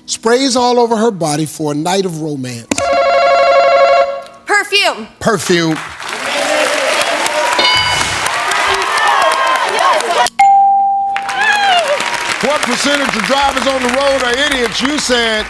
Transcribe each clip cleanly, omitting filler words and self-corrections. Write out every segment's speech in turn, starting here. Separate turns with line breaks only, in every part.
Sprays all over her body for a night of romance.
Perfume.
Perfume. What percentage of drivers on the road are idiots? You said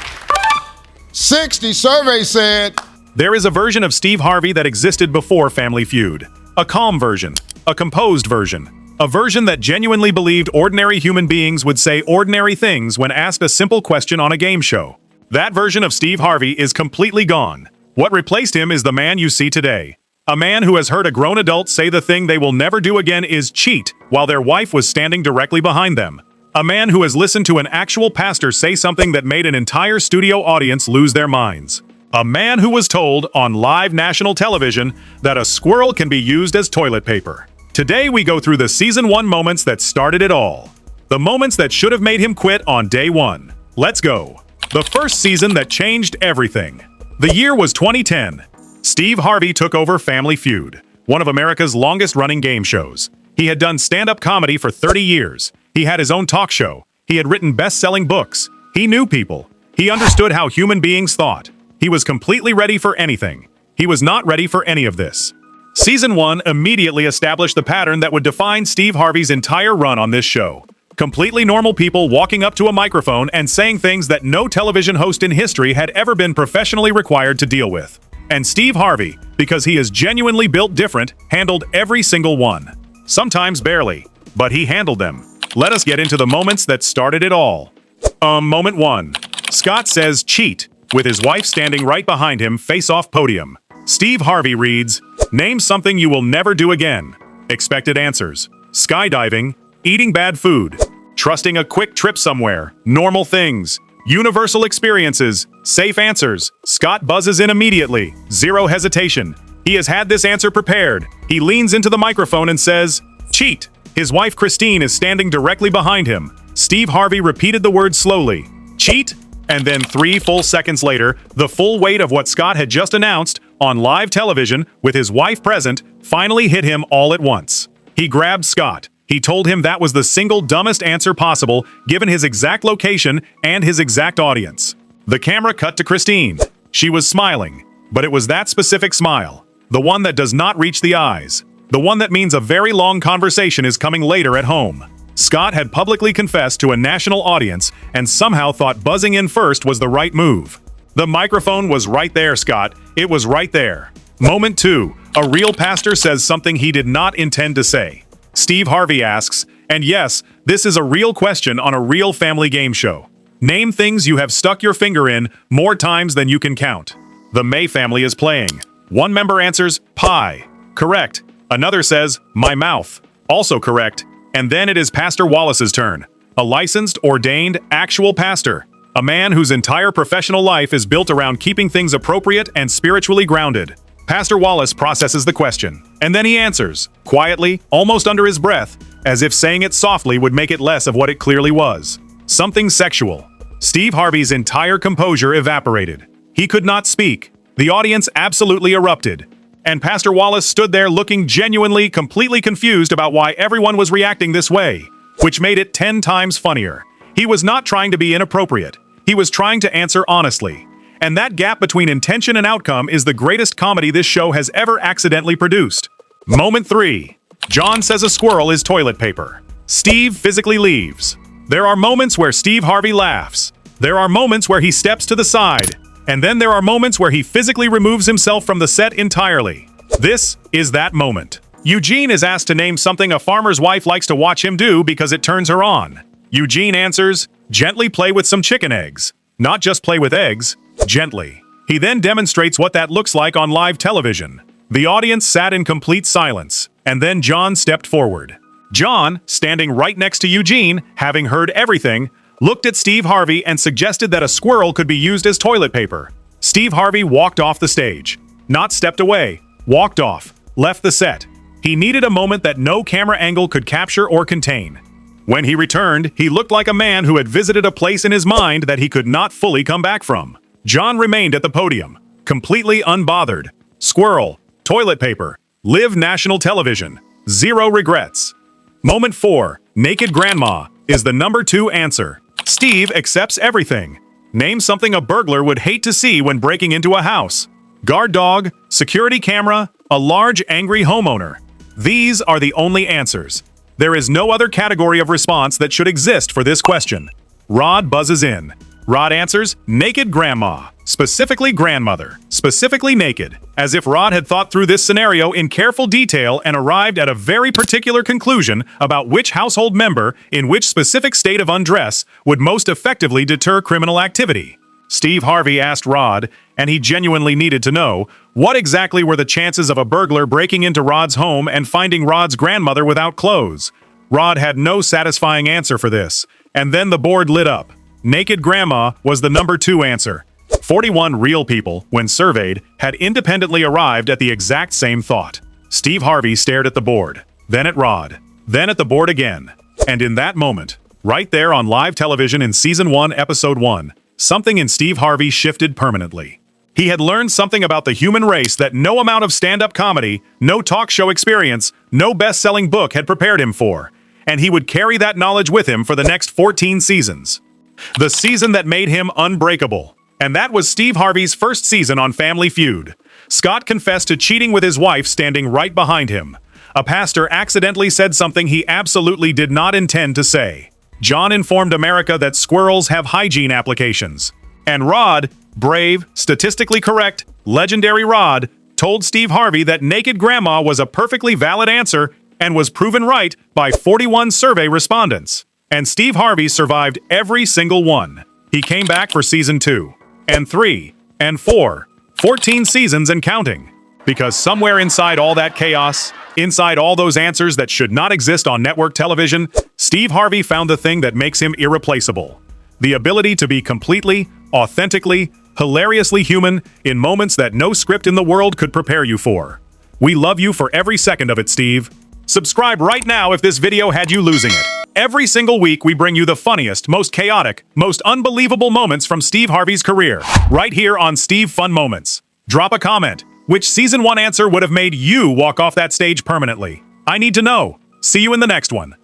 60. Survey said.
There is a version of Steve Harvey that existed before Family Feud. A calm version. A composed version. A version that genuinely believed ordinary human beings would say ordinary things when asked a simple question on a game show. That version of Steve Harvey is completely gone. What replaced him is the man you see today. A man who has heard a grown adult say the thing they will never do again is cheat while their wife was standing directly behind them. A man who has listened to an actual pastor say something that made an entire studio audience lose their minds. A man who was told on live national television that a squirrel can be used as toilet paper. Today we go through the Season 1 moments that started it all. The moments that should have made him quit on day 1. Let's go. The first season that changed everything. The year was 2010. Steve Harvey took over Family Feud, one of America's longest-running game shows. He had done stand-up comedy for 30 years. He had his own talk show. He had written best-selling books. He knew people. He understood how human beings thought. He was completely ready for anything. He was not ready for any of this. Season 1 immediately established the pattern that would define Steve Harvey's entire run on this show. Completely normal people walking up to a microphone and saying things that no television host in history had ever been professionally required to deal with. And Steve Harvey, because he is genuinely built different, handled every single one. Sometimes barely, but he handled them. Let us get into the moments that started it all. Moment 1. Scott says cheat, with his wife standing right behind him face-off podium. Steve Harvey reads, "Name something you will never do again." Expected answers. Skydiving, eating bad food, trusting a quick trip somewhere, normal things, universal experiences, safe answers. Scott buzzes in immediately, zero hesitation. He has had this answer prepared. He leans into the microphone and says, cheat. His wife Christine is standing directly behind him. Steve Harvey repeated the word slowly, cheat, and then 3 full seconds later, the full weight of what Scott had just announced on live television with his wife present finally hit him all at once. He grabbed Scott. He told him that was the single dumbest answer possible given his exact location and his exact audience. The camera cut to Christine. She was smiling, but it was that specific smile. The one that does not reach the eyes. The one that means a very long conversation is coming later at home. Scott had publicly confessed to a national audience and somehow thought buzzing in first was the right move. The microphone was right there, Scott. It was right there. Moment 2. A real pastor says something he did not intend to say. Steve Harvey asks, and yes, this is a real question on a real family game show. Name things you have stuck your finger in more times than you can count. The May family is playing. One member answers, pie. Correct. Another says, my mouth. Also correct. And then it is Pastor Wallace's turn. A licensed, ordained, actual pastor. A man whose entire professional life is built around keeping things appropriate and spiritually grounded. Pastor Wallace processes the question, and then he answers, quietly, almost under his breath, as if saying it softly would make it less of what it clearly was. Something sexual. Steve Harvey's entire composure evaporated. He could not speak. The audience absolutely erupted. And Pastor Wallace stood there looking genuinely, completely confused about why everyone was reacting this way, which made it 10 times funnier. He was not trying to be inappropriate. He was trying to answer honestly. And that gap between intention and outcome is the greatest comedy this show has ever accidentally produced. Moment 3. John says a squirrel is toilet paper. Steve physically leaves. There are moments where Steve Harvey laughs. There are moments where he steps to the side. And then there are moments where he physically removes himself from the set entirely. This is that moment. Eugene is asked to name something a farmer's wife likes to watch him do because it turns her on. Eugene answers, gently play with some chicken eggs. Not just play with eggs, gently. He then demonstrates what that looks like on live television. The audience sat in complete silence, and then John stepped forward. John, standing right next to Eugene, having heard everything, looked at Steve Harvey and suggested that a squirrel could be used as toilet paper. Steve Harvey walked off the stage. Not stepped away, walked off, left the set. He needed a moment that no camera angle could capture or contain. When he returned, he looked like a man who had visited a place in his mind that he could not fully come back from. John remained at the podium, completely unbothered. Squirrel, toilet paper, live national television, zero regrets. Moment 4, naked grandma, is the number 2 answer. Steve accepts everything. Name something a burglar would hate to see when breaking into a house. Guard dog, security camera, a large angry homeowner. These are the only answers. There is no other category of response that should exist for this question. Rod buzzes in. Rod answers, naked grandma, specifically grandmother, specifically naked, as if Rod had thought through this scenario in careful detail and arrived at a very particular conclusion about which household member in which specific state of undress would most effectively deter criminal activity. Steve Harvey asked Rod, and he genuinely needed to know, what exactly were the chances of a burglar breaking into Rod's home and finding Rod's grandmother without clothes? Rod had no satisfying answer for this, and then the board lit up. Naked grandma was the number 2 answer. 41 real people, when surveyed, had independently arrived at the exact same thought. Steve Harvey stared at the board, then at Rod, then at the board again. And in that moment, right there on live television in Season 1, Episode 1, something in Steve Harvey shifted permanently. He had learned something about the human race that no amount of stand-up comedy, no talk show experience, no best-selling book had prepared him for. And he would carry that knowledge with him for the next 14 seasons. The season that made him unbreakable. And that was Steve Harvey's first season on Family Feud. Scott confessed to cheating with his wife standing right behind him. A pastor accidentally said something he absolutely did not intend to say. John informed America that squirrels have hygiene applications. And Rod, brave, statistically correct, legendary Rod, told Steve Harvey that naked grandma was a perfectly valid answer and was proven right by 41 survey respondents. And Steve Harvey survived every single one. He came back for Season 2, and 3, and 4, 14 seasons and counting. Because somewhere inside all that chaos, inside all those answers that should not exist on network television, Steve Harvey found the thing that makes him irreplaceable. The ability to be completely, authentically, hilariously human in moments that no script in the world could prepare you for. We love you for every second of it, Steve. Subscribe right now if this video had you losing it. Every single week, we bring you the funniest, most chaotic, most unbelievable moments from Steve Harvey's career, right here on Steve Fun Moments. Drop a comment. Which Season 1 answer would have made you walk off that stage permanently? I need to know. See you in the next one.